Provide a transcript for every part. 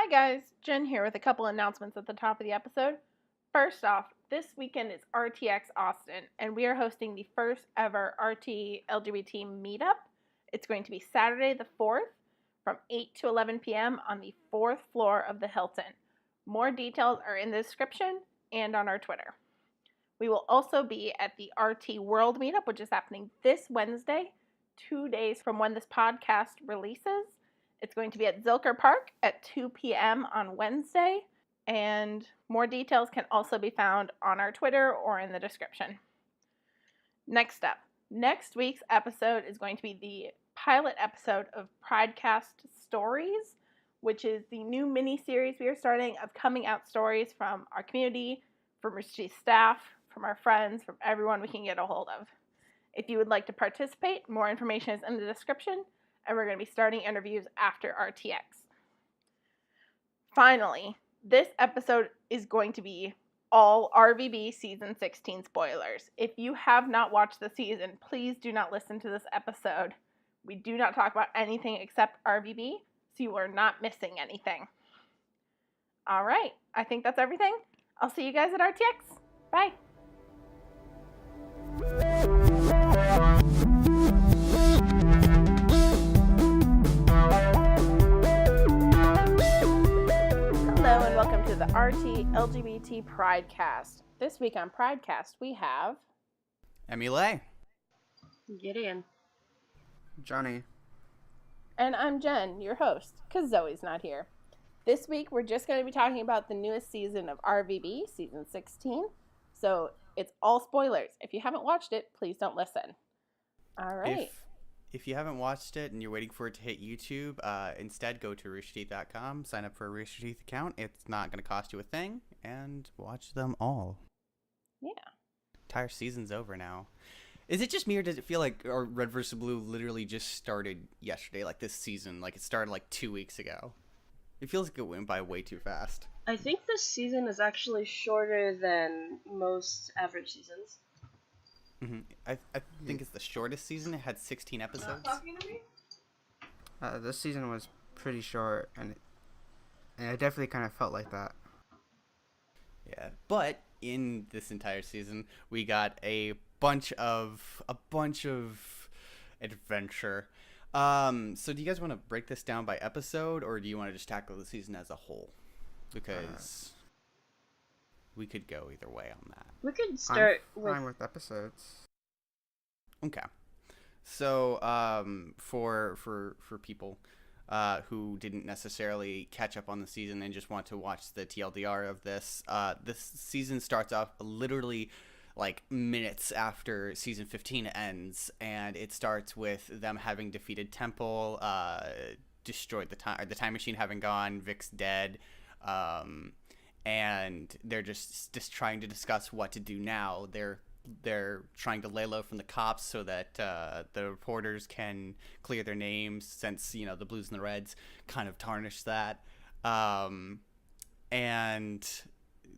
Hi guys, Jen here with a couple announcements at the top of the episode. First off, this weekend is RTX Austin, and we are hosting the first ever RT LGBT meetup. It's going to be Saturday the 4th from 8 to 11 p.m. on the 4th floor of the Hilton. More details are in the description and on our Twitter. We will also be at the RT World meetup, which is happening this Wednesday, 2 days from when this podcast releases. It's going to be at Zilker Park at 2 p.m. on Wednesday, and more details can also be found on our Twitter or in the description. Next up, next week's episode is going to be the pilot episode of Pridecast Stories, which is the new mini-series we are starting of coming out stories from our community, from Rooster Teeth staff, from our friends, from everyone we can get a hold of. If you would like to participate, more information is in the description, and we're going to be starting interviews after RTX. Finally, this episode is going to be all RVB Season 16 spoilers. If you have not watched the season, please do not listen to this episode. We do not talk about anything except RVB, so you are not missing anything. All right, I think that's everything. I'll see you guys at RTX. Bye. Hello and welcome to the RT LGBT Pridecast. This week on Pridecast we have EmiLeigh, Giddeon, Johnny, and I'm Jen, your host, because Zoe's not here. This week we're just going to be talking about the newest season of RVB, Season 16. So it's all spoilers. If you haven't watched it, please don't listen. All right. If you haven't watched it and you're waiting for it to hit YouTube, instead go to roosterteeth.com, sign up for a Rooster Teeth account. It's not going to cost you a thing, and watch them all. Yeah. Entire season's over now. Is it just me, or does it feel like Red vs. Blue literally just started yesterday, like this season? Like it started like 2 weeks ago. It feels like it went by way too fast. I think this season is actually shorter than most average seasons. Mm-hmm. I think it's the shortest season. It had 16 episodes. Talking to me? this season was pretty short, and it definitely kind of felt like that. Yeah, but in this entire season, we got a bunch of adventure. So do you guys want to break this down by episode, or do you want to just tackle the season as a whole? Because we could go either way on that. We could start I'm with... fine with episodes. Okay. So for people who didn't necessarily catch up on the season and just want to watch the TLDR of this, this season starts off literally like minutes after season 15 ends, and it starts with them having defeated Temple, destroyed the time machine having gone, Vic's dead, and they're just trying to discuss what to do now. They're trying to lay low from the cops so that the reporters can clear their names, since the Blues and the Reds kind of tarnished that, and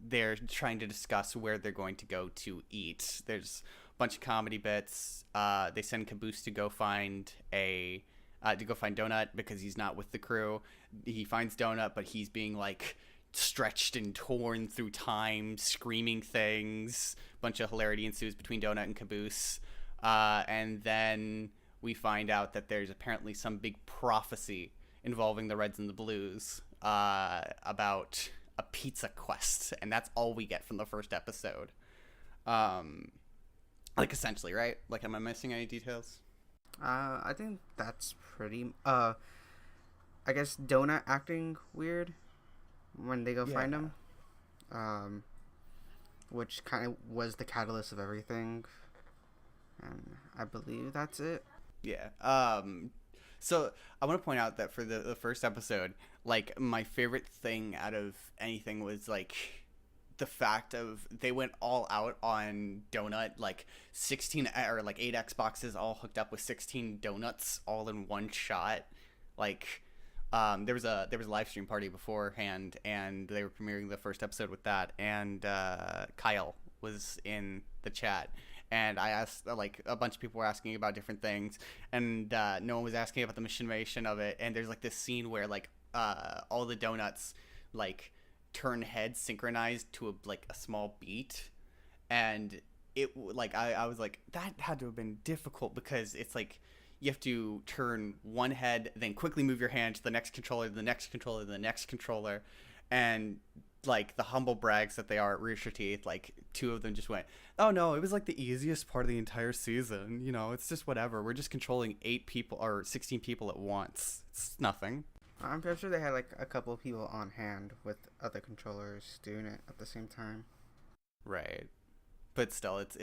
they're trying to discuss where they're going to go to eat. There's a bunch of comedy bits. They send Caboose to go find Donut because he's not with the crew. He finds Donut, but he's being like stretched and torn through time, screaming things. Bunch of hilarity ensues between Donut and Caboose. And then we find out that there's apparently some big prophecy involving the Reds and the Blues about a pizza quest, and that's all we get from the first episode. Like essentially, right? Like, am I missing any details? I think that's pretty. I guess Donut acting weird when they go find him, which kind of was the catalyst of everything, and I believe that's it. Yeah. So I want to point out that for the first episode, like, my favorite thing out of anything was like the fact of they went all out on Donut, like 16 or like 8 Xboxes all hooked up with 16 donuts all in one shot. Like, there was a live stream party beforehand, and they were premiering the first episode with that, and Kyle was in the chat. And I asked, like, a bunch of people were asking about different things, and no one was asking about the machination of it. And there's like this scene where like all the donuts like turn heads synchronized to a small beat, and I was like, that had to have been difficult because it's like you have to turn one head, then quickly move your hand to the next controller, the next controller, the next controller, and like the humble brags that they are at Rooster Teeth, like 2 of them just went, oh no, it was like the easiest part of the entire season. It's just whatever. We're just controlling 8 people or 16 people at once. It's nothing. I'm pretty sure they had like a couple of people on hand with other controllers doing it at the same time. Right. But still, it's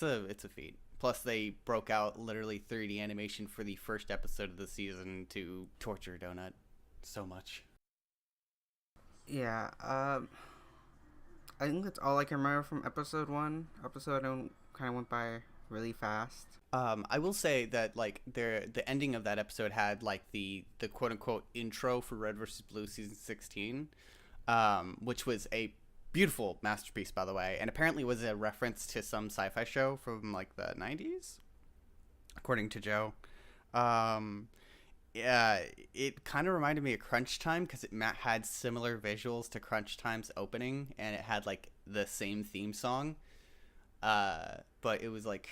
a feat. Plus, they broke out literally 3D animation for the first episode of the season to torture Donut so much. Yeah, I think that's all I can remember from episode 1. Episode kind of went by really fast. I will say that like the ending of that episode had like the quote unquote intro for Red vs. Blue season 16, which was a beautiful masterpiece, by the way, and apparently was a reference to some sci-fi show from like the 90s, according to Joe. Yeah, it kind of reminded me of Crunch Time because it had similar visuals to Crunch Time's opening, and it had like the same theme song, but it was like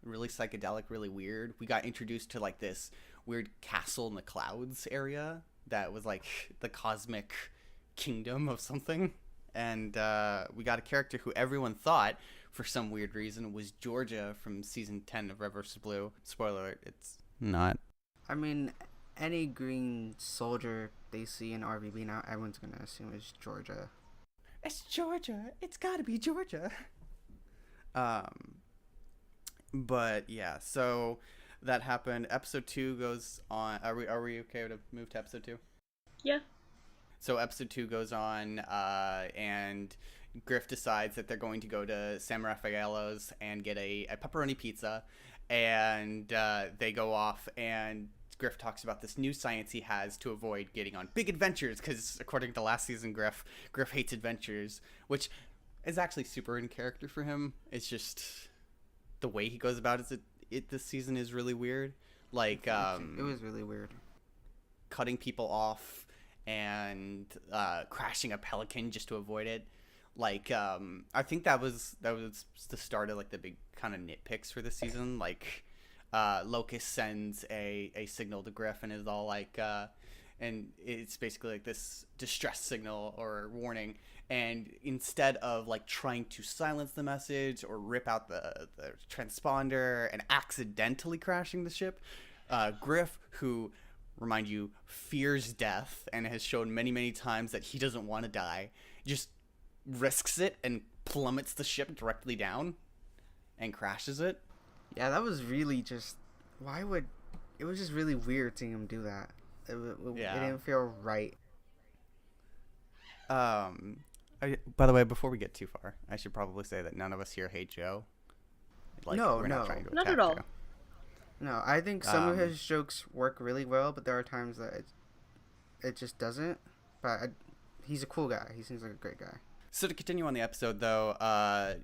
really psychedelic, really weird. We got introduced to like this weird castle in the clouds area that was like the cosmic kingdom of something, and we got a character who everyone thought for some weird reason was Georgia from season 10 of Red vs. Blue. Spoiler alert, it's not. I mean, any green soldier they see in RVB now, everyone's gonna assume it's Georgia. It's Georgia. It's gotta be Georgia. But yeah, so that happened. Episode 2 goes on. Are we okay to move to episode 2? Yeah. So episode 2 goes on, and Griff decides that they're going to go to San Raffaello's and get a pepperoni pizza, and they go off, and Griff talks about this new science he has to avoid getting on big adventures, because according to last season, Griff hates adventures, which is actually super in character for him. It's just the way he goes about it this season is really weird. Like, it was really weird. Cutting people off and crashing a pelican just to avoid it. Like, I think that was the start of like the big kind of nitpicks for this season. Like, Locust sends a signal to Griff and is all like, and it's basically like this distress signal or warning. And instead of like trying to silence the message or rip out the transponder and accidentally crashing the ship, Griff, who, remind you, fears death and has shown many, many times that he doesn't want to die, just risks it and plummets the ship directly down and crashes it. Yeah, that was really just... It was just really weird seeing him do that. It didn't feel right. By the way, before we get too far, I should probably say that none of us here hate Joe. Like, No, we're no. not trying to Not attack at all. Joe. No, I think some of his jokes work really well, but there are times that it just doesn't. But he's a cool guy. He seems like a great guy. So to continue on the episode, though,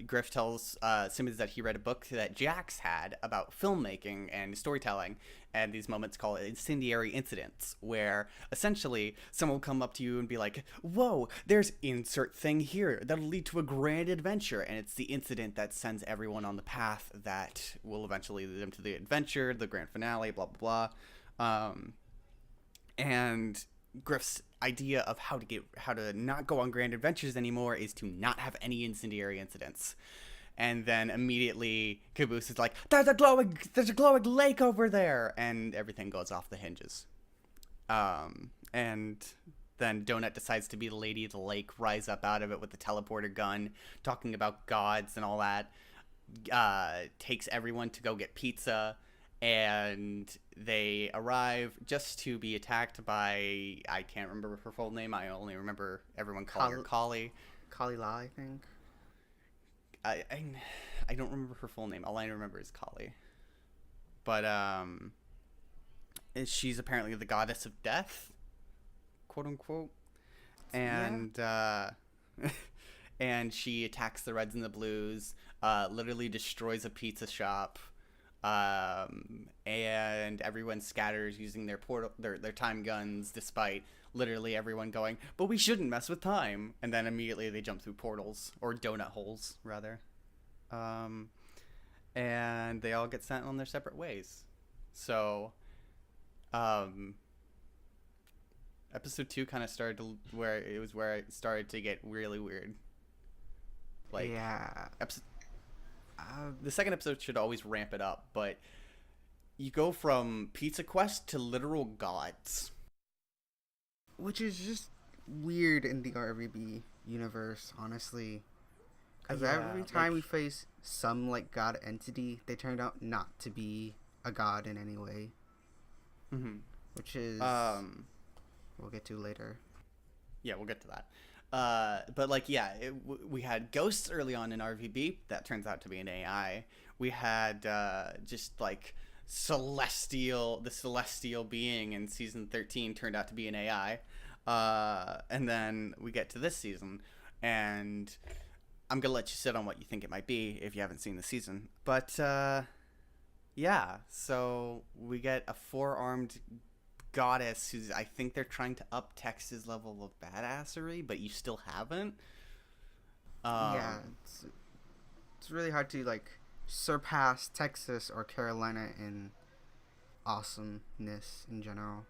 Griff tells Simmons that he read a book that Jax had about filmmaking and storytelling, and these moments call it incendiary incidents, where essentially someone will come up to you and be like, whoa, there's insert thing here that'll lead to a grand adventure, and it's the incident that sends everyone on the path that will eventually lead them to the adventure, the grand finale, blah, blah, blah. And Griff's idea of how to not go on grand adventures anymore is to not have any incendiary incidents. And then immediately Caboose is like, there's a glowing lake over there, and everything goes off the hinges. And then Donut decides to be the lady of the lake, rise up out of it with the teleporter gun, talking about gods and all that. Takes everyone to go get pizza, and they arrive just to be attacked by, I can't remember her full name. I only remember everyone calling her Kali. Kali La, I think. I don't remember her full name. All I remember is Kali. But she's apparently the goddess of death, quote unquote. And and she attacks the Reds and the Blues, literally destroys a pizza shop. And everyone scatters using their their time guns, despite literally everyone going, but we shouldn't mess with time. And then immediately they jump through portals, or donut holes, rather. And they all get sent on their separate ways. So, episode 2 kind of started to where it started to get really weird. Like, yeah. The second episode should always ramp it up, but you go from Pizza Quest to literal gods. Which is just weird in the RVB universe, honestly. Because every time we face some, like, god entity, they turned out not to be a god in any way. Mm-hmm. Which is... we'll get to later. Yeah, we'll get to that. But, like, yeah, we had ghosts early on in RVB. That turns out to be an AI. We had just, like, the celestial being in season 13 turned out to be an AI. And then we get to this season, and I'm going to let you sit on what you think it might be if you haven't seen the season. But, yeah, so we get a 4-armed goddess who's, I think they're trying to up Tex's level of badassery, but you still haven't. Yeah, it's really hard to, like, surpass Texas or Carolina in awesomeness in general.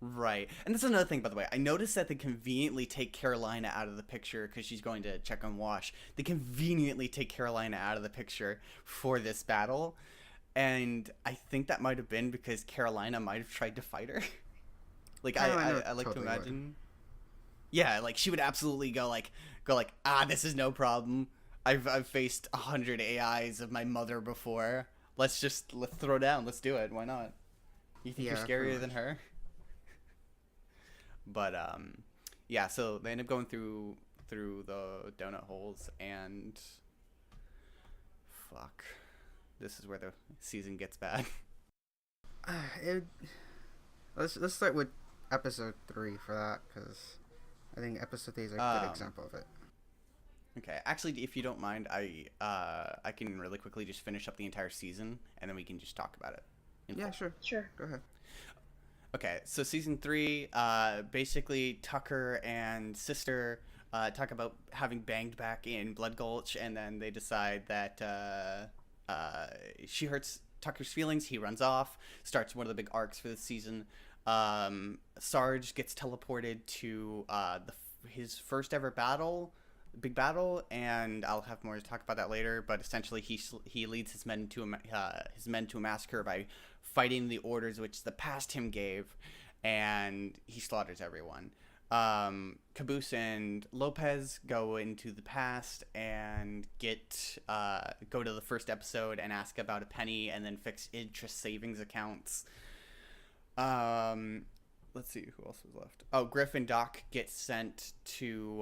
Right. And that's another thing, by the way. I noticed that they conveniently take Carolina out of the picture because she's going to check on Wash. They conveniently take Carolina out of the picture for this battle. And I think that might have been because Carolina might have tried to fight her. Like, I like to imagine. Would. Yeah, like, she would absolutely go like, this is no problem. I've faced 100 AIs of my mother before. Let's throw down. Let's do it. Why not? You think you're scarier than her? But, yeah, so they end up going through the donut holes, and fuck. This is where the season gets bad. Let's start with episode 3 for that, because I think episode 3 is a good example of it. Okay, actually, if you don't mind, I can really quickly just finish up the entire season, and then we can just talk about it. Yeah, sure. Go ahead. Okay, so season 3, basically Tucker and Sister talk about having banged back in Blood Gulch, and then they decide that she hurts Tucker's feelings. He runs off, starts one of the big arcs for this season. Sarge gets teleported to his first ever big battle, and I'll have more to talk about that later. But essentially, he leads his men to a massacre by fighting the orders which the past him gave, and he slaughters everyone. Caboose and Lopez go into the past and go to the first episode and ask about a penny and then fix interest savings accounts. Let's see who else was left. Oh, Griff and Doc get sent to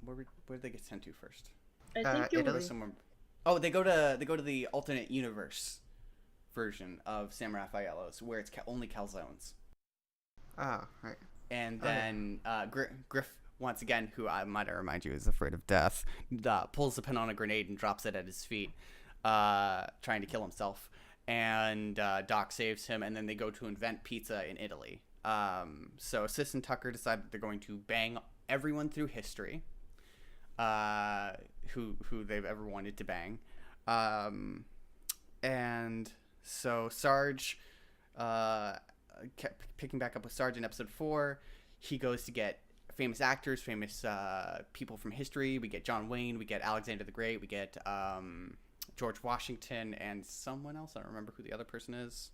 where did they get sent to first? I think Italy. Somewhere. Oh, they go to the alternate universe version of San Raffaello's, where it's only calzones. Oh, right. And then Griff, once again, who I might remind you is afraid of death, pulls the pin on a grenade and drops it at his feet, trying to kill himself. And Doc saves him, and then they go to invent pizza in Italy. So Sis and Tucker decide that they're going to bang everyone through history, who they've ever wanted to bang. And so Sarge, picking back up with Sarge in episode 4, he goes to get famous actors, famous people from history. We get John Wayne, we get Alexander the Great, we get George Washington, and someone else. I don't remember who the other person is.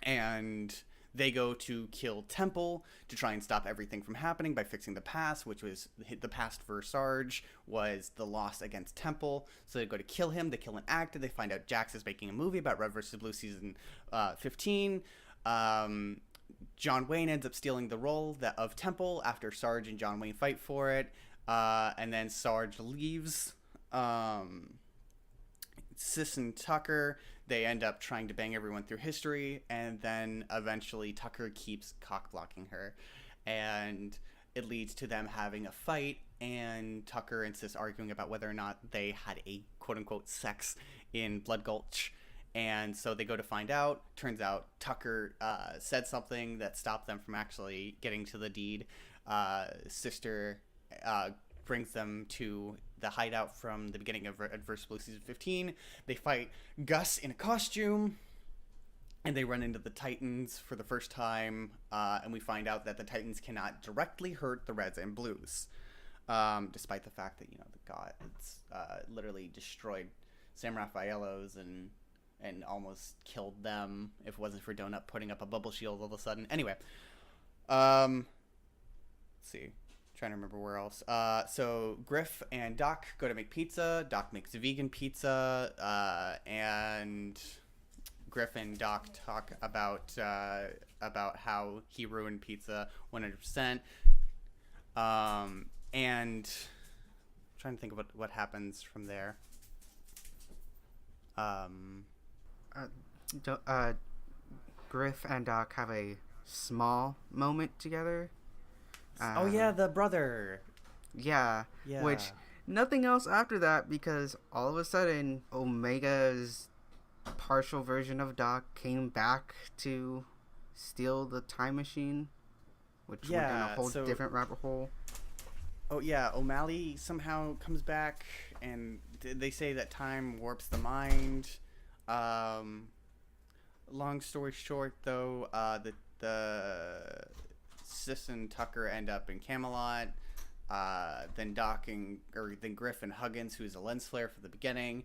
And they go to kill Temple to try and stop everything from happening by fixing the past, which was the past for Sarge was the loss against Temple. So they go to kill him. They kill an actor. They find out Jax is making a movie about Red vs. Blue season 15. John Wayne ends up stealing the role of Temple after Sarge and John Wayne fight for it. And then Sarge leaves. Sis and Tucker, they end up trying to bang everyone through history, and then eventually Tucker keeps cock-blocking her, and it leads to them having a fight and Tucker and Sis arguing about whether or not they had a quote-unquote sex in Blood Gulch. And so they go to find out. Turns out Tucker said something that stopped them from actually getting to the deed. Sister brings them to the hideout from the beginning of Adverse Blue Season 15. They fight Gus in a costume, and they run into the Titans for the first time. And we find out that the Titans cannot directly hurt the Reds and Blues, despite the fact that, the gods literally destroyed Sam Raffaello's and almost killed them if it wasn't for Donut putting up a bubble shield all of a sudden. Anyway, let's see. Trying to remember where else. So Griff and Doc go to make pizza. Doc makes a vegan pizza, and Griff and Doc talk about how he ruined pizza 100%. And I'm trying to think of what happens from there. Griff and Doc have a small moment together. Oh yeah, the brother. Yeah. Which, nothing else after that, because all of a sudden Omega's partial version of Doc came back to steal the time machine, which went down a whole different rabbit hole. Oh yeah, O'Malley somehow comes back, and they say that time warps the mind. Long story short, though, the Sis and Tucker end up in Camelot. Then Griff and Huggins, who's a lens flare for the beginning,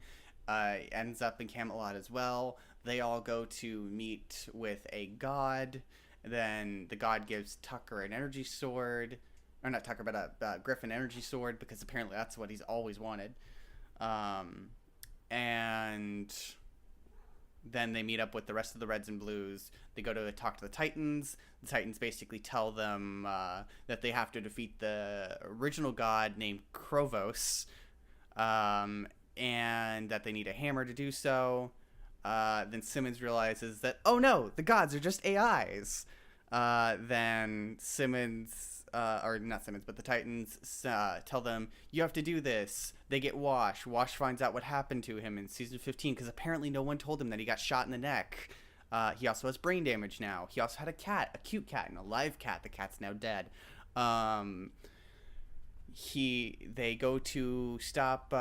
ends up in Camelot as well. They all go to meet with a god. Then the god gives Tucker an energy sword. Or not Tucker, but Griff an energy sword, because apparently that's what he's always wanted. And then they meet up with the rest of the Reds and Blues. They go to talk to the Titans. The Titans basically tell them that they have to defeat the original god named Krovos, and that they need a hammer to do so. Then Simmons realizes that, oh no, the gods are just AIs. Then the Titans tell them, you have to do this. They get Wash. Wash finds out what happened to him in season 15, because apparently no one told him that he got shot in the neck. He also has brain damage now. He also had a cat, a cute cat, and a live cat. The cat's now dead. They go to stop,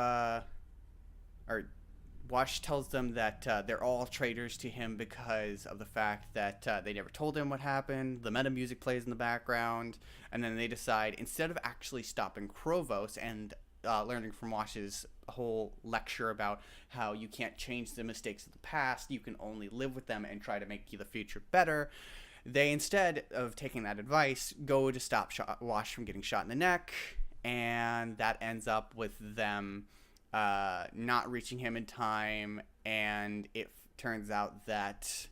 Wash tells them that they're all traitors to him because of the fact that they never told him what happened. The meta music plays in the background, and then they decide, instead of actually stopping Krovos and learning from Wash's whole lecture about how you can't change the mistakes of the past, you can only live with them and try to make the future better, they, instead of taking that advice, go to stop Wash from getting shot in the neck, and that ends up with them not reaching him in time, and it turns out that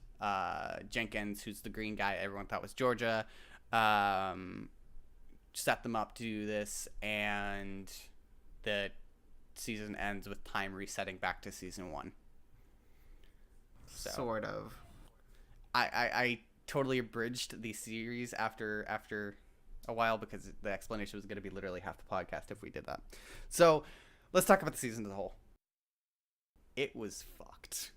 Jenkins, who's the green guy everyone thought was Georgia, set them up to do this, and the season ends with time resetting back to season 1. So, sort of. I totally abridged the series after a while, because the explanation was going to be literally half the podcast if we did that. So let's talk about the season as a whole. It was fucked.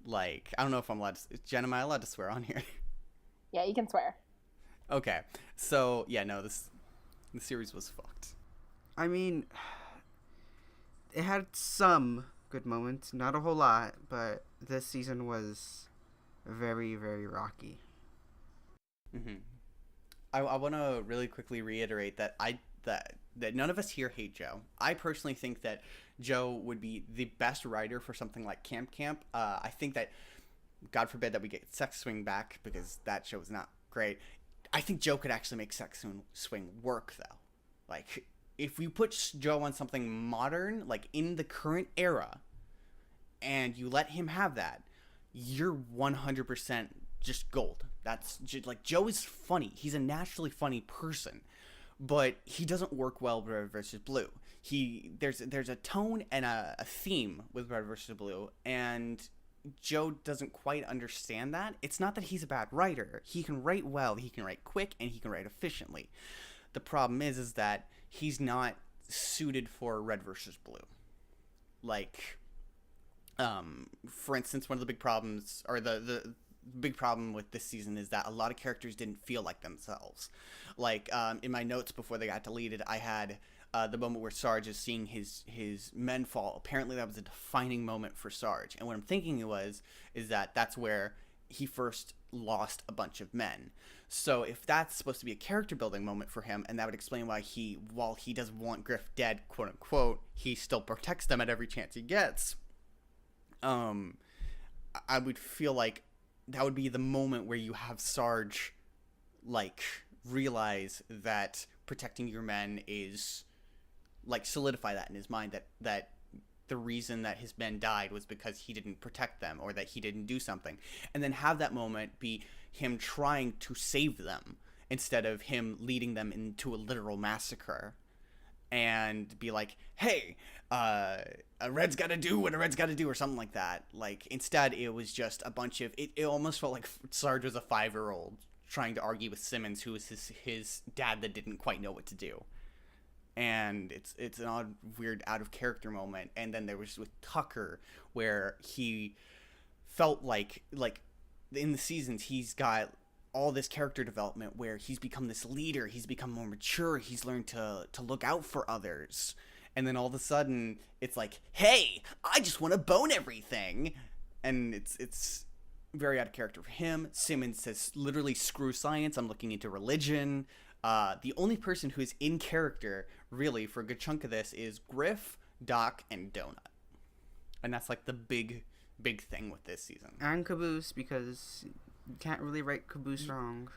Like, I don't know if I'm allowed to... Jen, am I allowed to swear on here? Yeah, you can swear. Okay. So, yeah, no, the series was fucked. I mean, it had some good moments. Not a whole lot, but this season was very, very rocky. Mm-hmm. I want to really quickly reiterate that that none of us here hate Joe. I personally think that Joe would be the best writer for something like Camp. I think that, God forbid that we get Sex Swing back, because that show is not great. I think Joe could actually make Sex Swing work, though. Like, if you put Joe on something modern, like in the current era, and you let him have that, you're 100% just gold. That's just, like, Joe is funny. He's a naturally funny person, but he doesn't work well with Red versus Blue. There's a tone and a theme with Red versus Blue, and Joe doesn't quite understand that. It's not that he's a bad writer. He can write well, he can write quick, and he can write efficiently. The problem is that he's not suited for red versus blue. Like, for instance, one of the big problems, or the big problem with this season, is that a lot of characters didn't feel like themselves. Like, in my notes before they got deleted, I had the moment where Sarge is seeing his men fall. Apparently that was a defining moment for Sarge. And what I'm thinking is that that's where he first lost a bunch of men. So if that's supposed to be a character building moment for him, and that would explain why while he doesn't want Griff dead, quote unquote, he still protects them at every chance he gets. I would feel like that would be the moment where you have Sarge, like, realize that protecting your men is, like, solidify that in his mind, that the reason that his men died was because he didn't protect them, or that he didn't do something. And then have that moment be him trying to save them instead of him leading them into a literal massacre. And be like, hey, a red's gotta do what a red's gotta do, or something like that. Like, instead, it was just a bunch of... It almost felt like Sarge was a 5-year-old trying to argue with Simmons, who was his dad that didn't quite know what to do. And it's an odd, weird, out-of-character moment. And then there was with Tucker, where he felt like in the seasons, he's got all this character development where he's become this leader, he's become more mature, he's learned to look out for others. And then all of a sudden, it's like, hey, I just want to bone everything. And it's very out of character for him. Simmons says, literally, screw science, I'm looking into religion. The only person who is in character, really, for a good chunk of this is Griff, Doc, and Donut. And that's like the big thing with this season. And Caboose, because you can't really write Caboose wrong.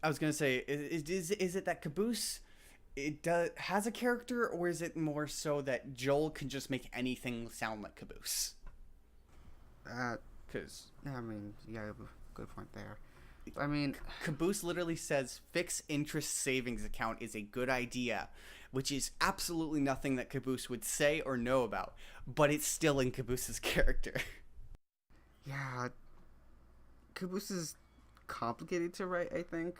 I was going to say, is it that Caboose has a character, or is it more so that Joel can just make anything sound like Caboose? Because I mean, you have a good point there. I mean, Caboose literally says fixed interest savings account is a good idea, which is absolutely nothing that Caboose would say or know about, but it's still in Caboose's character. Yeah, Caboose is complicated to write, I think,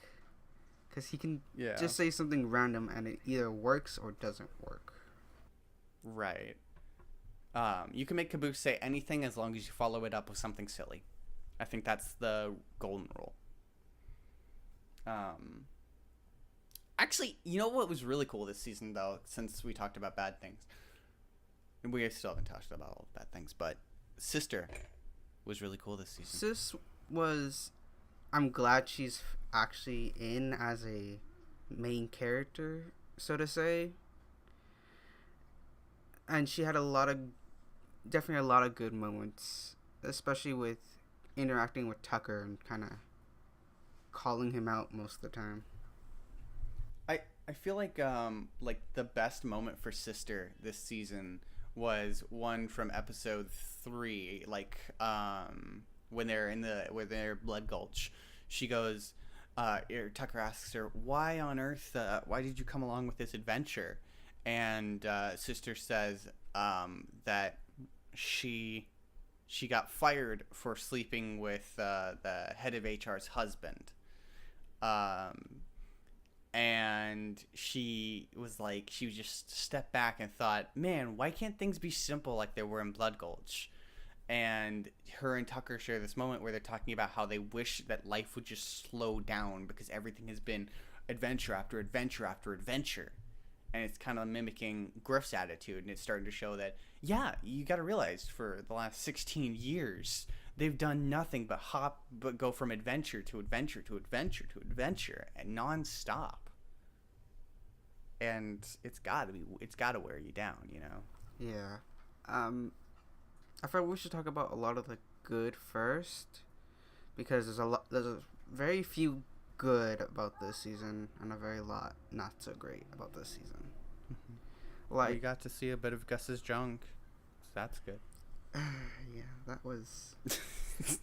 because he can just say something random and it either works or doesn't work. Right. You can make Caboose say anything as long as you follow it up with something silly. I think that's the golden rule. Actually, you know what was really cool this season, though, since we talked about bad things? And we still haven't talked about all the bad things, but Sister was really cool this season. Sis was... I'm glad she's actually in as a main character, so to say. And she had definitely a lot of good moments, especially with interacting with Tucker and kind of calling him out most of the time. I feel like the best moment for Sister this season was one from episode 3, like when they're Blood Gulch. She goes, Tucker asks her, why on earth, why did you come along with this adventure? And Sister says that she got fired for sleeping with the head of HR's husband. And she just stepped back and thought, man, why can't things be simple like they were in Blood Gulch? And her and Tucker share this moment where they're talking about how they wish that life would just slow down because everything has been adventure after adventure after adventure. And it's kind of mimicking Griff's attitude, and it's starting to show that, yeah, you got to realize for the last 16 years, they've done nothing but go from adventure to adventure to adventure to adventure, and nonstop. And it's got to wear you down, you know? Yeah. I thought we should talk about a lot of the good first, because there's a very few good about this season and a very lot not so great about this season. Like, we got to see a bit of Gus's junk, so that's good. Yeah, that was...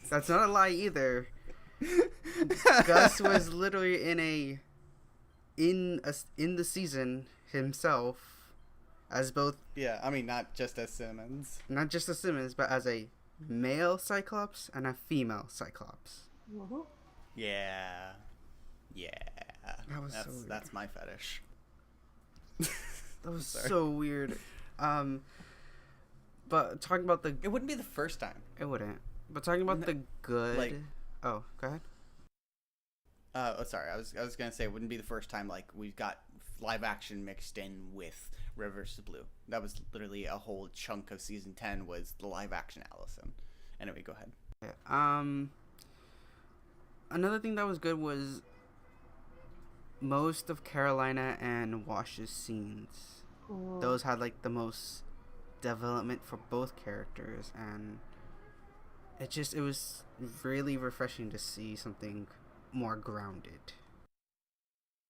That's not a lie either. Gus was literally in the season himself as both... Yeah, I mean, not just as Simmons. Not just as Simmons, but as a male Cyclops and a female Cyclops. Mm-hmm. Yeah. That was so weird. That's my fetish. That was so weird. But talking about it wouldn't be the first time. It wouldn't. But talking about the good. Like, oh, go ahead. Sorry. I was gonna say it wouldn't be the first time like we've got live action mixed in with Red vs. Blue. That was literally a whole chunk of season 10 was the live action Allison. Anyway, go ahead. Yeah. Another thing that was good was most of Carolina and Wash's scenes. Ooh. Those had like the most development for both characters, and it was really refreshing to see something more grounded.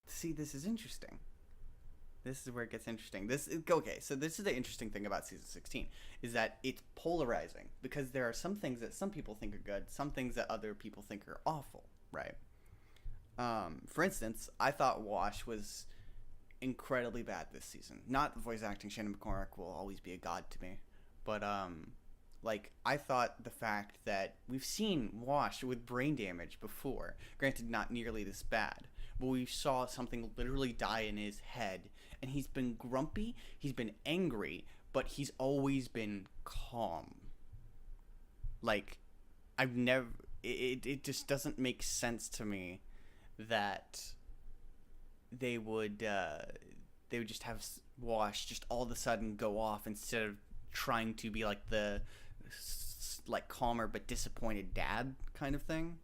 See, this is interesting. This is where it gets interesting. So this is the interesting thing about season 16 is that it's polarizing because there are some things that some people think are good, some things that other people think are awful, right? For instance, I thought Wash was incredibly bad this season. Not the voice acting. Shannon McCormick will always be a god to me, but like I thought the fact that we've seen Wash with brain damage before, granted not nearly this bad, but we saw something literally die in his head, and he's been grumpy, he's been angry, but he's always been calm. Like it just doesn't make sense to me that they would just have Wash just all of a sudden go off instead of trying to be like the calmer but disappointed dad kind of thing.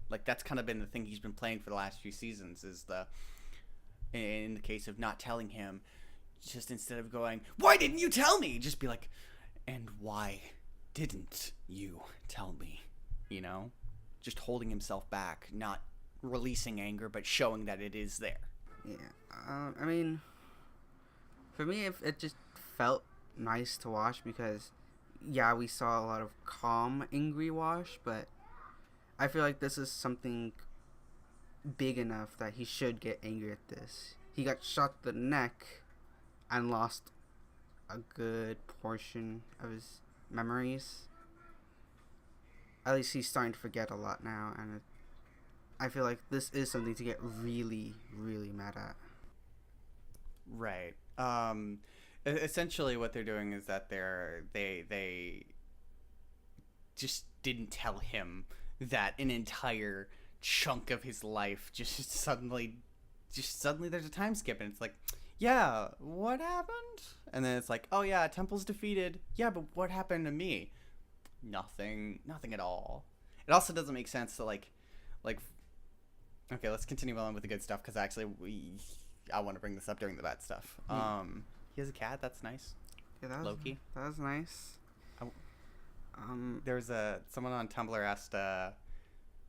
Like that's kind of been the thing he's been playing for the last few seasons is in the case of not telling him, just instead of going, why didn't you tell me? Just be like, and why didn't you tell me? You know? Just holding himself back, not releasing anger, but showing that it is there. Yeah. I mean, for me, it just felt nice to watch because, yeah, we saw a lot of calm, angry Wash, but I feel like this is something big enough that he should get angry at this. He got shot in the neck and lost a good portion of his memories. At least he's starting to forget a lot now, and I feel like this is something to get really, really mad at. Right. Essentially what they're doing is that they just didn't tell him that an entire chunk of his life just suddenly there's a time skip, and it's like, yeah, what happened? And then it's like, oh yeah, Temple's defeated. Yeah, but what happened to me? Nothing at all. It also doesn't make sense to like okay, let's continue on with the good stuff because actually I want to bring this up during the bad stuff. He has a cat. That's nice. Yeah, that was, Loki. That was nice. There's someone on Tumblr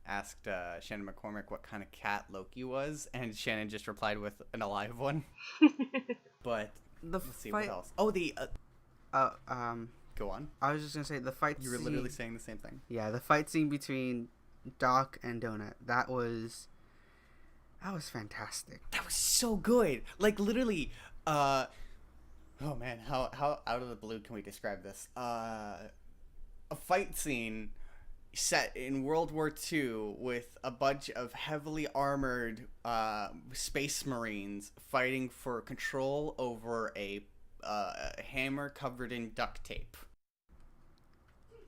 asked Shannon McCormick what kind of cat Loki was, and Shannon just replied with an alive one. But let's see what else. Oh, go on. I was just gonna say the fight. You were literally saying the same thing. Yeah, the fight scene between Doc and Donut. That was fantastic. That was so good. Like literally, oh man, how out of the blue can we describe this? A fight scene set in World War II with a bunch of heavily armored space marines fighting for control over a hammer covered in duct tape.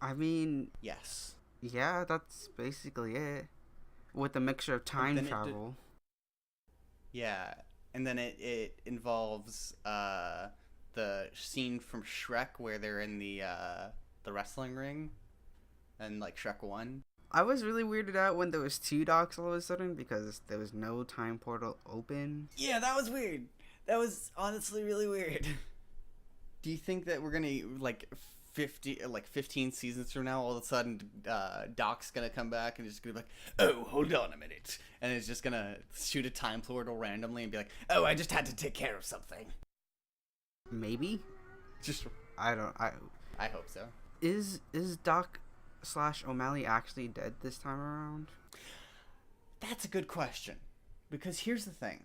I mean, yes. Yeah, that's basically it. With a mixture of time travel. Yeah, and then it involves the scene from Shrek where they're in the wrestling ring, and like Shrek 1. I was really weirded out when there was two Docs all of a sudden because there was no time portal open. Yeah, that was weird. That was honestly really weird. Do you think that we're gonna like 15 seasons from now, all of a sudden Doc's gonna come back and just gonna be like, oh, hold on a minute, and it's just gonna shoot a time portal randomly and be like, oh, I just had to take care of something? Maybe. I hope so. Is Doc / O'Malley actually dead this time around? That's a good question, because here's the thing.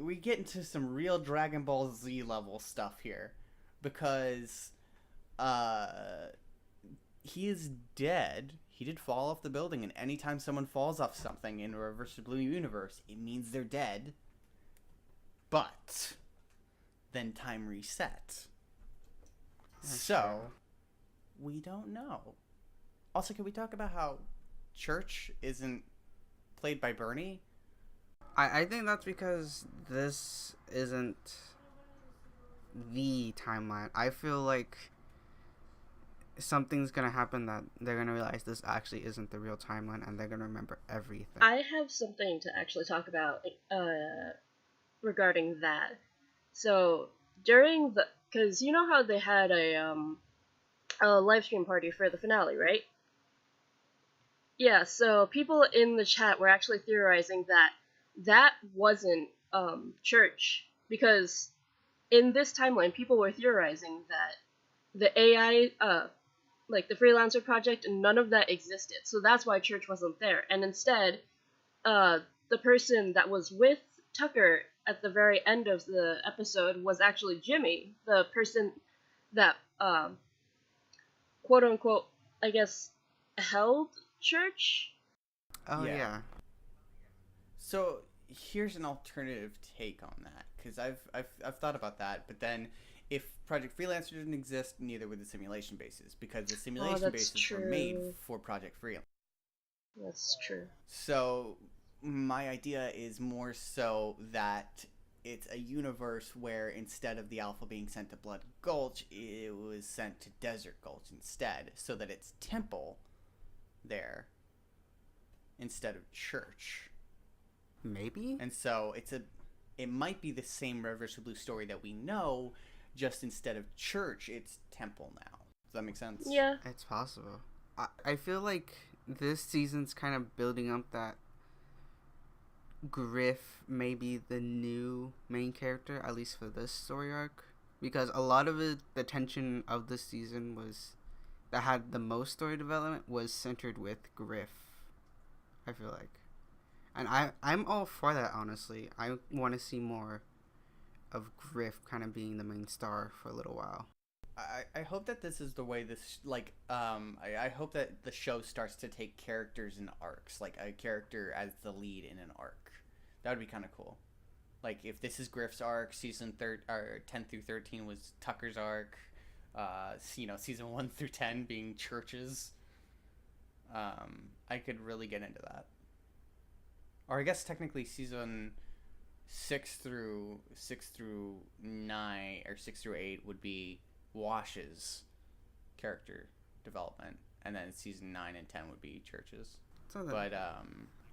We get into some real Dragon Ball Z level stuff here, because he is dead. he did fall off the building, and anytime someone falls off something in a reversible universe, it means they're dead. But then time resets. So, we don't know. Also, can we talk about how Church isn't played by Bernie? I think that's because this isn't the timeline. I feel like something's gonna happen that they're gonna realize this actually isn't the real timeline, and they're gonna remember everything. I have something to actually talk about regarding that. So during because you know how they had a live stream party for the finale, right? Yeah. So people in the chat were actually theorizing that wasn't Church, because in this timeline people were theorizing that the AI like the freelancer project, and none of that existed. So that's why Church wasn't there. And instead, the person that was with Tucker at the very end of the episode was actually Jimmy, the person that, quote unquote, I guess, held Church. Oh, yeah. So here's an alternative take on that, because I've thought about that, but then if Project Freelancer didn't exist, neither would the simulation bases, because the simulation bases were made for Project Freelancer. That's true. So my idea is more so that it's a universe where instead of the Alpha being sent to Blood Gulch, it was sent to Desert Gulch instead, so that it's Temple there instead of Church. Maybe? And so it might be the same Reverse Blue story that we know, just instead of Church, it's Temple now. Does that make sense? Yeah. It's possible. I feel like this season's kind of building up that Griff may be the new main character, at least for this story arc. Because a lot of the tension of this season that had the most story development was centered with Griff, I feel like. And I'm all for that, honestly. I want to see more of Griff kind of being the main star for a little while. I hope that this is the way this, like, I hope that the show starts to take characters in arcs, like a character as the lead in an arc. That would be kind of cool. Like, if this is Griff's arc, season 10 through 13 was Tucker's arc, season 1 through 10 being Church's, I could really get into that. Or I guess technically season 6 through 9 or 6 through 8 would be Wash's character development, and then season 9 and 10 would be Church's. But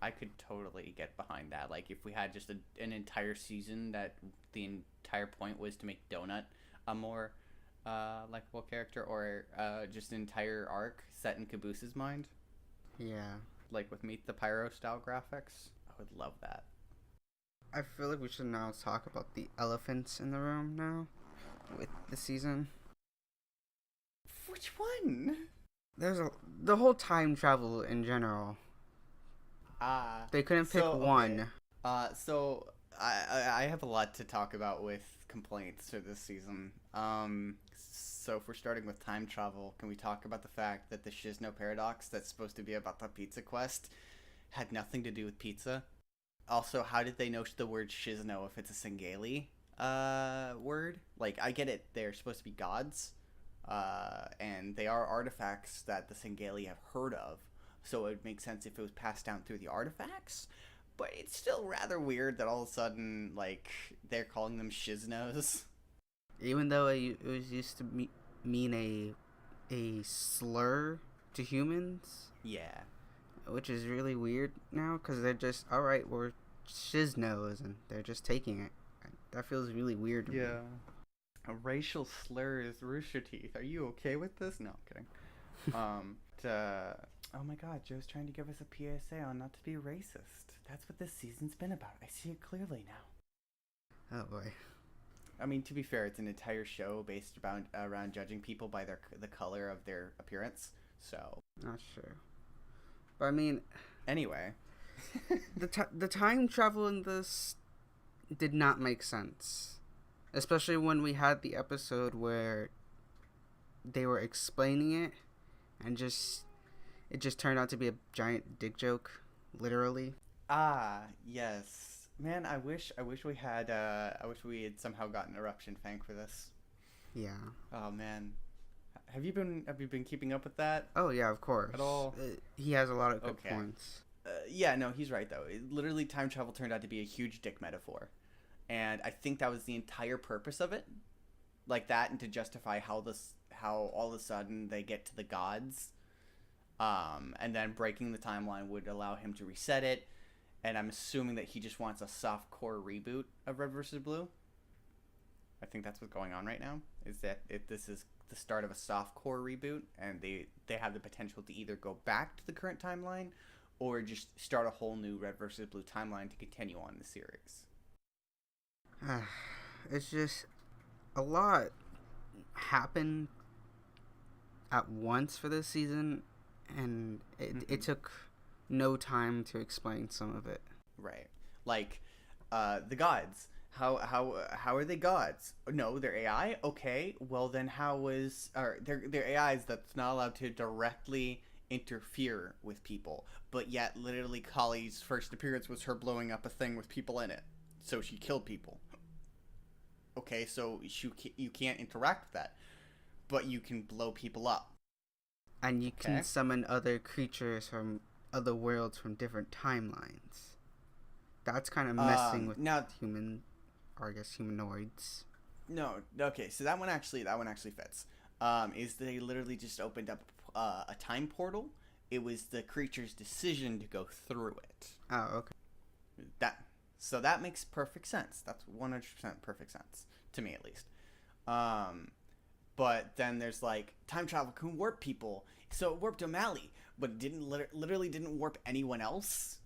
I could totally get behind that. Like, if we had just an entire season that the entire point was to make Donut a more likable character, or just an entire arc set in Caboose's mind. Yeah. Like with Meet the Pyro style graphics. I would love that. I feel like we should now talk about the elephants in the room now with the season. Which one? There's the whole time travel in general. They couldn't pick one. So I have a lot to talk about with complaints for this season. So if we're starting with time travel, can we talk about the fact that the Shizno paradox that's supposed to be about the pizza quest had nothing to do with pizza? Also, how did they know the word Shizno if it's a Singeli word? Like, I get it, they're supposed to be gods, and they are artifacts that the Singeli have heard of, so it would make sense if it was passed down through the artifacts, but it's still rather weird that all of a sudden, like, they're calling them Shiznos. Even though it was used to mean a slur to humans. Yeah. Which is really weird now, because they're just, alright, we're Shiznos, and they're just taking it. That feels really weird to me. A racial slur is Rooster Teeth. Are you okay with this? No, I'm kidding. Oh my god, Joe's trying to give us a PSA on not to be racist. That's what this season's been about. I see it clearly now. Oh boy. I mean, to be fair, it's an entire show based around judging people by the color of their appearance, so... Not sure. But I mean... Anyway. the time travel in this did not make sense. Especially when we had the episode where they were explaining it, and just... it just turned out to be a giant dick joke, literally. Ah, yes. Man, I wish we had somehow gotten Eruption Fang for this. Yeah. Oh man. Have you been keeping up with that? Oh yeah, of course. At all? He has a lot of good points. Yeah, no, he's right though. Literally, time travel turned out to be a huge dick metaphor, and I think that was the entire purpose of it, like that, and to justify how all of a sudden they get to the gods, and then breaking the timeline would allow him to reset it, and I'm assuming that he just wants a soft core reboot of Red vs. Blue. I think that's what's going on right now. Is that this is the start of a soft core reboot, and they have the potential to either go back to the current timeline or just start a whole new Red vs. Blue timeline to continue on the series. It's just a lot happened at once for this season, and it took no time to explain some of it. Right, like the gods. How are they gods? No, they're AI. Okay, well then they're AIs that's not allowed to directly interfere with people, but yet literally Kali's first appearance was her blowing up a thing with people in it, so she killed people. Okay, so you can't interact with that, but you can blow people up, and you can summon other creatures from other worlds from different timelines. That's kind of messing with humanoids. No, okay, so that one actually fits. Is they literally just opened up a time portal. It was the creature's decision to go through it. Oh, okay. That makes perfect sense. That's 100% perfect sense to me, at least. But then there's like time travel can warp people, so it warped EmiLeigh, but it didn't literally didn't warp anyone else.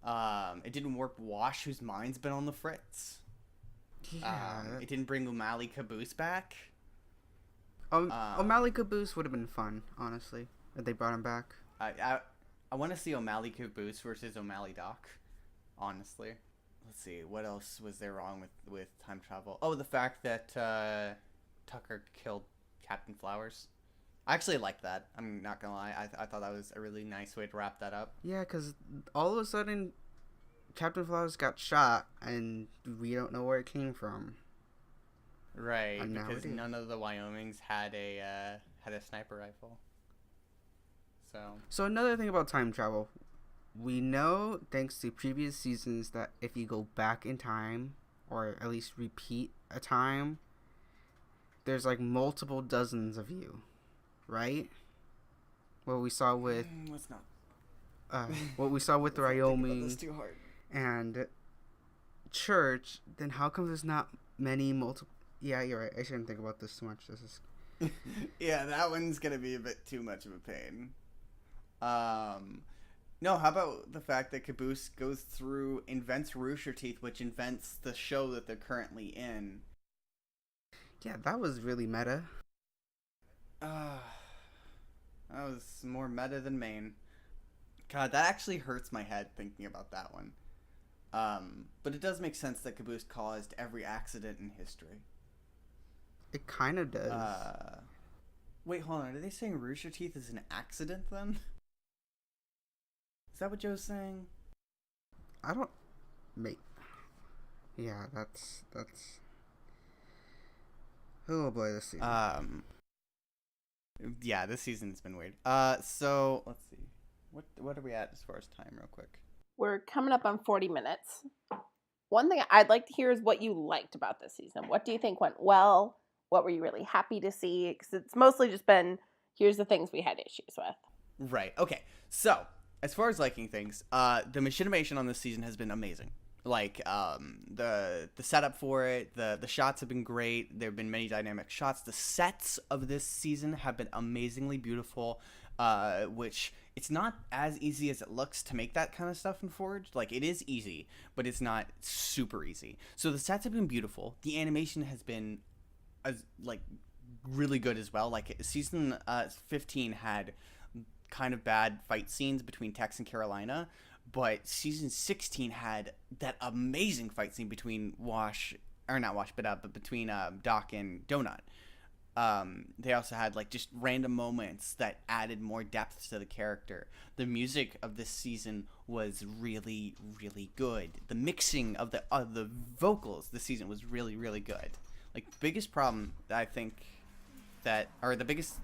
It didn't warp Wash, whose mind's been on the fritz. Yeah. It didn't bring EmiLeigh Caboose back. EmiLeigh Caboose would have been fun, honestly, if they brought him back. I want to see EmiLeigh Caboose versus EmiLeigh Doc, honestly. Let's see, what else was there wrong with time travel? Oh, the fact that Tucker killed Captain Flowers. I actually liked that. I'm not gonna lie. I thought that was a really nice way to wrap that up. Yeah, because all of a sudden, Captain Flowers got shot, and we don't know where it came from. Right, because none of the Wyomings had a sniper rifle. So another thing about time travel, we know thanks to previous seasons that if you go back in time, or at least repeat a time, there's like multiple dozens of you, right? What we saw with what we saw with Wyoming and Church. Then how come there's not many multiple? Yeah, you're right. I shouldn't think about this too much. This is yeah, that one's gonna be a bit too much of a pain. No, how about the fact that Caboose invents Rooster Teeth, which invents the show that they're currently in. Yeah, that was really meta. That was more meta than main. God, that actually hurts my head thinking about that one. But it does make sense that Caboose caused every accident in history. It kind of does. Wait, hold on. Are they saying Rooster Teeth is an accident then? Is that what Joe's saying? I don't... Yeah, that's... Oh boy, this season. Yeah, this season's been weird. So, let's see. What are we at as far as time, real quick? We're coming up on 40 minutes. One thing I'd like to hear is what you liked about this season. What do you think went well? What were you really happy to see? Because it's mostly just been, here's the things we had issues with. Right. Okay. So, as far as liking things, the machinimation on this season has been amazing. Like, the setup for it, the shots have been great. There have been many dynamic shots. The sets of this season have been amazingly beautiful, which it's not as easy as it looks to make that kind of stuff in Forge. Like, it is easy, but it's not super easy. So the sets have been beautiful. The animation has been really good as well. Like, season 15 had kind of bad fight scenes between Tex and Carolina, but season 16 had that amazing fight scene between between Doc and Donut. They also had like just random moments that added more depth to the character. The music of this season was really, really good. The mixing of the vocals this season was really, really good. Like, biggest problem that I think the biggest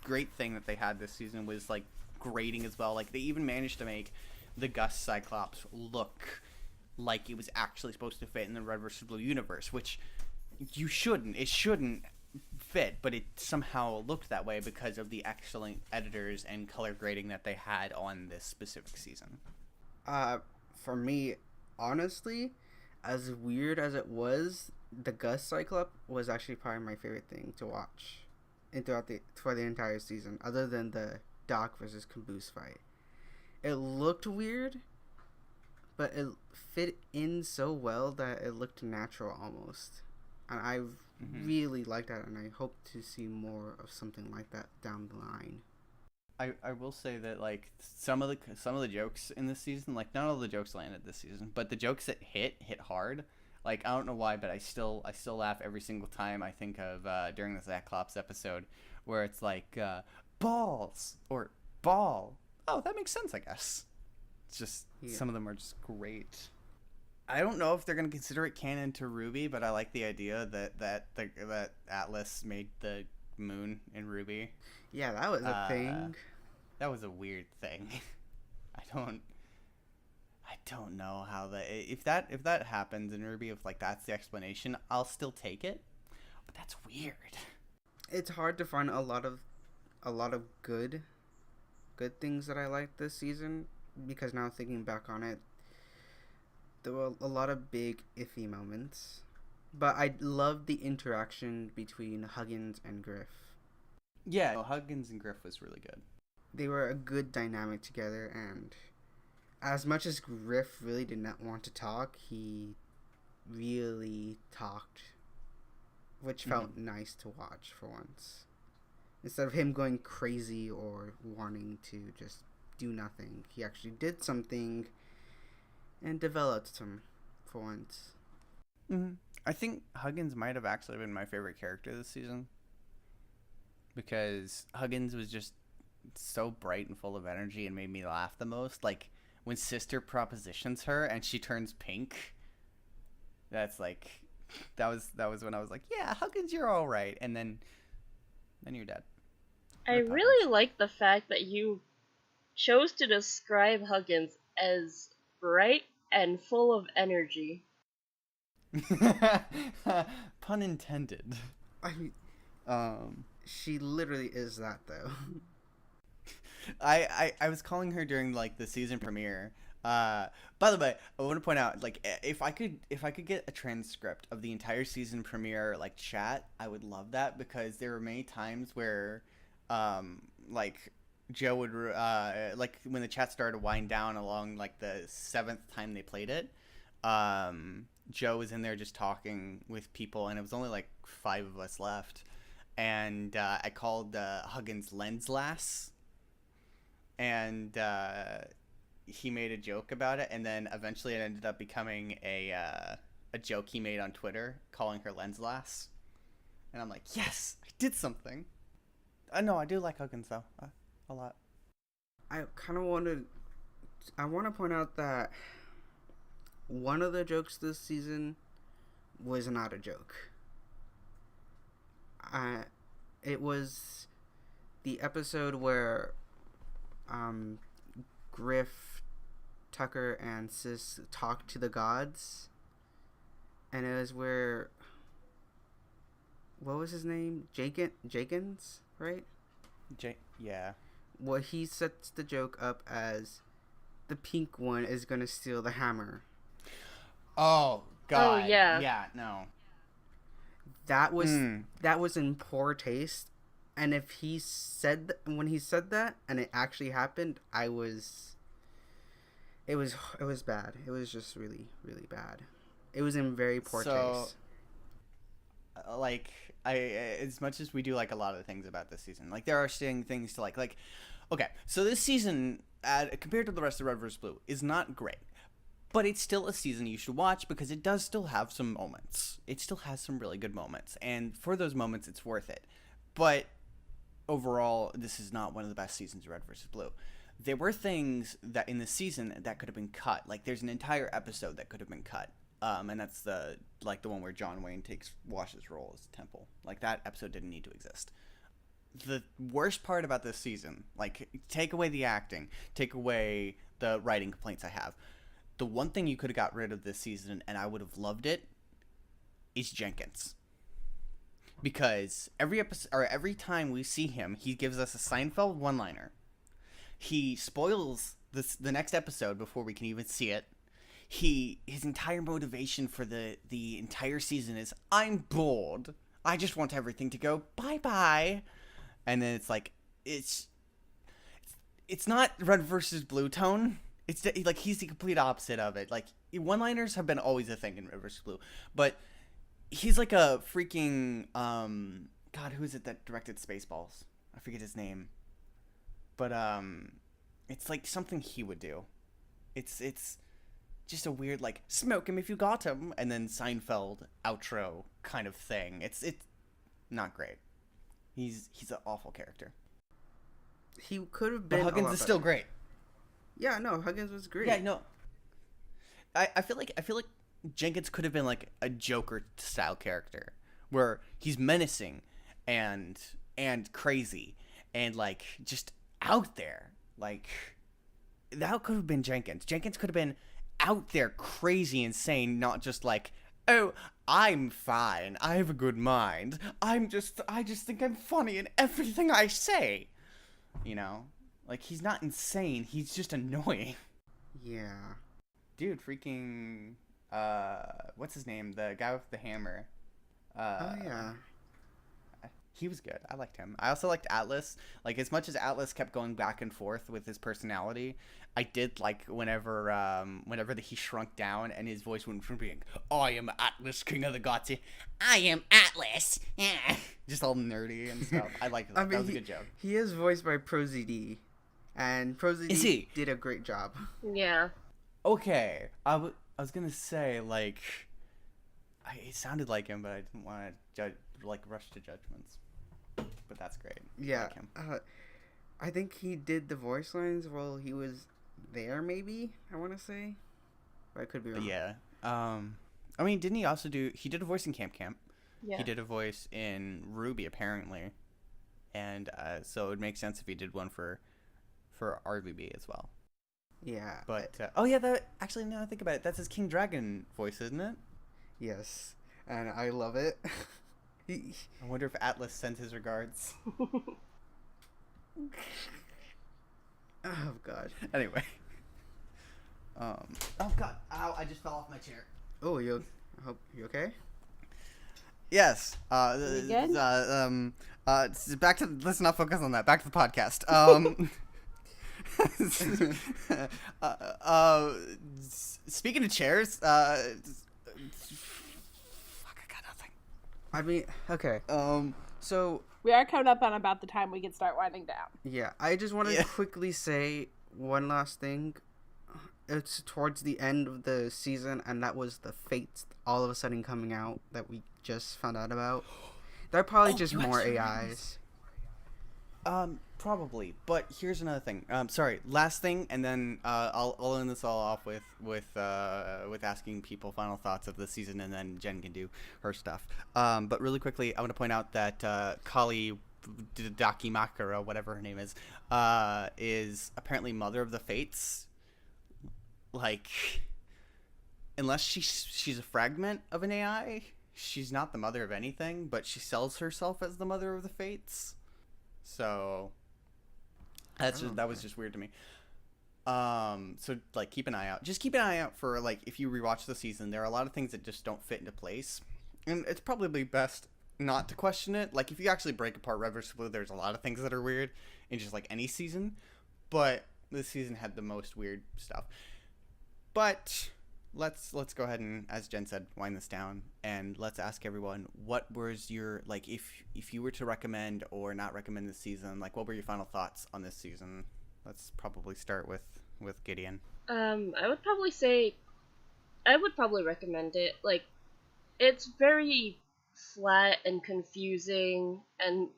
great thing that they had this season was like grading as well. Like, they even managed to make the Gus Cyclops look like it was actually supposed to fit in the Red vs. Blue universe, which it shouldn't fit, but it somehow looked that way because of the excellent editors and color grading that they had on this specific season. For me, honestly, as weird as it was, the Gus Cyclops was actually probably my favorite thing to watch for the entire season, other than the Doc versus Caboose fight. It looked weird, but it fit in so well that it looked natural almost. And I really like that, and I hope to see more of something like that down the line. I will say that like some of the jokes in this season, like not all the jokes landed this season, but the jokes that hit hard. Like, I don't know why, but I still laugh every single time I think of during the Cyclops episode where it's like balls or ball. Oh, that makes sense, I guess. It's just some of them are just great. I don't know if they're gonna consider it canon to RWBY, but I like the idea that Atlas made the moon in RWBY. Yeah, that was a thing. That was a weird thing. I don't know how if that happens in RWBY, if like that's the explanation, I'll still take it. But that's weird. It's hard to find a lot of good things that I like this season, because now thinking back on it, there were a lot of big iffy moments. But I loved the interaction between Huggins and Griff. Yeah, Huggins and Griff was really good. They were a good dynamic together, and as much as Griff really did not want to talk, he really talked, which felt nice to watch for once. Instead of him going crazy or wanting to just do nothing, he actually did something and developed him for once. I think Huggins might have actually been my favorite character this season, because Huggins was just so bright and full of energy and made me laugh the most. Like, when Sister propositions her and she turns pink, that's like, that was when I was like, yeah, Huggins, you're all right. And then you're dead. I really like the fact that you chose to describe Huggins as bright and full of energy. Pun intended. I mean, she literally is that, though. I was calling her during like the season premiere. By the way, I want to point out, like, if I could get a transcript of the entire season premiere like chat, I would love that, because there were many times where like Joe would like when the chat started to wind down along like the 7th time they played it, Joe was in there just talking with people, and it was only like 5 of us left, and I called Huggins Lens Lass, and he made a joke about it, and then eventually it ended up becoming a joke he made on Twitter, calling her Lens Lass, and I'm like, yes, I did something. No, I do like Huggins though, a lot. I want to point out that one of the jokes this season was not a joke. It was the episode where Griff, Tucker, and Sis talk to the gods, and it was where, what was his name? Jenkins, right? Yeah. Well, he sets the joke up as the pink one is gonna steal the hammer. Oh God. Oh yeah. Yeah. No. That was in poor taste, and if when he said that and it actually happened, it was bad. It was just really, really bad. It was in very poor taste. Like, as much as we do like a lot of things about this season, like there are still things to like, okay, so this season compared to the rest of Red vs. Blue is not great, But it's still a season you should watch because it does still have some moments. It still has some really good moments. And for those moments, it's worth it. But overall, this is not one of the best seasons of Red vs. Blue. There were things that in the season that could have been cut. Like, there's an entire episode that could have been cut. And that's the one where John Wayne takes Wash's role as Temple. Like, that episode didn't need to exist. The worst part about this season, like, take away the acting, take away the writing complaints I have. The one thing you could have got rid of this season, and I would have loved it, is Jenkins. Because every episode, or every time we see him, he gives us a Seinfeld one-liner. He spoils the next episode before we can even see it. His entire motivation for the entire season is, I'm bored. I just want everything to go bye-bye. And then it's like, it's not Red versus Blue tone. It's like, he's the complete opposite of it. Like, one-liners have been always a thing in Red vs. Blue, but he's like a freaking God, who is it that directed Spaceballs? I forget his name, but it's like something he would do. It's just a weird, like, smoke him if you got him, and then Seinfeld outro kind of thing. It's not great. He's an awful character. He could have been. But Huggins is still great. Yeah, no, Huggins was great. Yeah, no. I feel like Jenkins could have been like a Joker style character where he's menacing and crazy and like just out there. Like, that could have been Jenkins. Jenkins could have been out there, crazy, insane, not just like, oh, I'm fine, I have a good mind, I just think I'm funny in everything I say. You know? Like, he's not insane, he's just annoying. Yeah. Dude, freaking, what's his name? The guy with the hammer. Oh, yeah. He was good. I liked him. I also liked Atlas. Like, as much as Atlas kept going back and forth with his personality, I did like whenever he shrunk down and his voice went from being, I am Atlas, king of the gods, I am Atlas. Just all nerdy and stuff. I liked that. That was a good joke. He is voiced by ProZD, and ProZD did a great job. Yeah. Okay. I was going to say, like, it sounded like him, but I didn't want to rush to judgments. But that's great. Yeah. I like him. I think he did the voice lines while he was there, maybe, I want to say. But I could be wrong. Yeah. I mean, didn't he also he did a voice in Camp Camp. Yeah. He did a voice in Ruby, apparently. And so it would make sense if he did one for RVB as well. Yeah. But, oh yeah, actually, now I think about it, that's his King Dragon voice, isn't it? Yes. And I love it. I wonder if Atlas sent his regards. Oh, God. Anyway. Oh, God. Ow, I just fell off my chair. Oh, you okay? Yes. You good? Back to, let's not focus on that. Back to the podcast. Speaking of chairs, fuck, I got nothing. I mean, okay. So We are coming up on about the time we can start winding down. yeah, I just want to quickly say one last thing. It's towards the end of the season, and that was the Fates all of a sudden coming out that we just found out about. They're probably just more AIs. Probably. But here's another thing. Sorry, last thing, and then I'll end this all off with asking people final thoughts of the season, and then Jen can do her stuff. But really quickly, I want to point out that Kali Dakimakura, whatever her name is apparently mother of the Fates. Like, unless she's a fragment of an AI, she's not the mother of anything, but she sells herself as the mother of the Fates. So that was just weird to me. So like, keep an eye out. Just keep an eye out for, like, if you rewatch the season, there are a lot of things that just don't fit into place, and it's probably best not to question it. Like, if you actually break apart Red vs. Blue, there's a lot of things that are weird in just like any season, but this season had the most weird stuff. But let's go ahead and, as Jen said, wind this down, and let's ask everyone, what was your, like, if you were to recommend or not recommend this season, like, what were your final thoughts on this season? Let's probably start with Giddeon. I would probably say I would probably recommend it. Like, it's very flat and confusing, and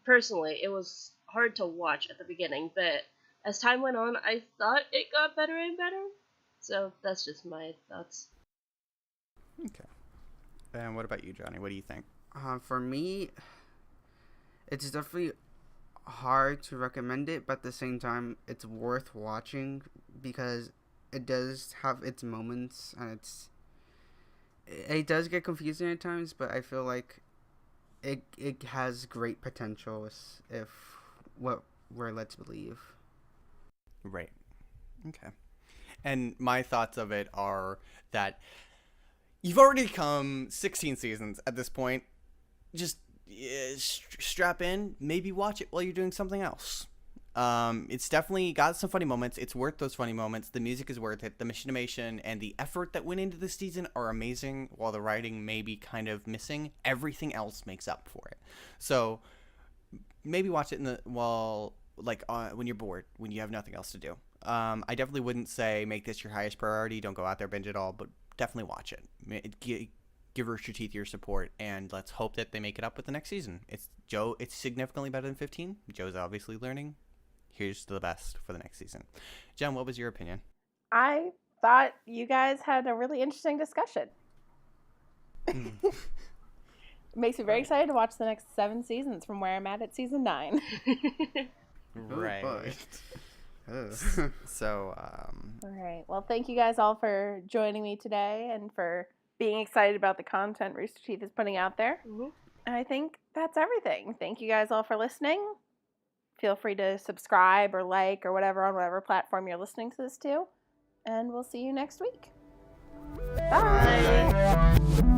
personally, it was hard to watch at the beginning, but as time went on, I thought it got better and better. So that's just my thoughts. Okay. And what about you, Johnny? What do you think? For me, it's definitely hard to recommend it, but at the same time, it's worth watching because it does have its moments, and it does get confusing at times, but I feel like it has great potential if what we're led to believe. Right. Okay. And my thoughts of it are that you've already come 16 seasons at this point. Just strap in, maybe watch it while you're doing something else. It's definitely got some funny moments. It's worth those funny moments. The music is worth it. The machination and the effort that went into this season are amazing, while the writing may be kind of missing. Everything else makes up for it. So maybe watch it when you're bored, when you have nothing else to do. I definitely wouldn't say make this your highest priority. Don't go out there, binge it all, but definitely watch it. Give Rooster Teeth your support, and let's hope that they make it up with the next season. It's significantly better than 15. Joe's obviously learning. Here's to the best for the next season. Jen, what was your opinion? I thought you guys had a really interesting discussion. Makes me very excited to watch the next 7 seasons from where I'm at season 9. Right. So, all right. Well, thank you guys all for joining me today and for being excited about the content Rooster Teeth is putting out there. Mm-hmm. And I think that's everything. Thank you guys all for listening. Feel free to subscribe or like or whatever on whatever platform you're listening to this to. And we'll see you next week. Bye.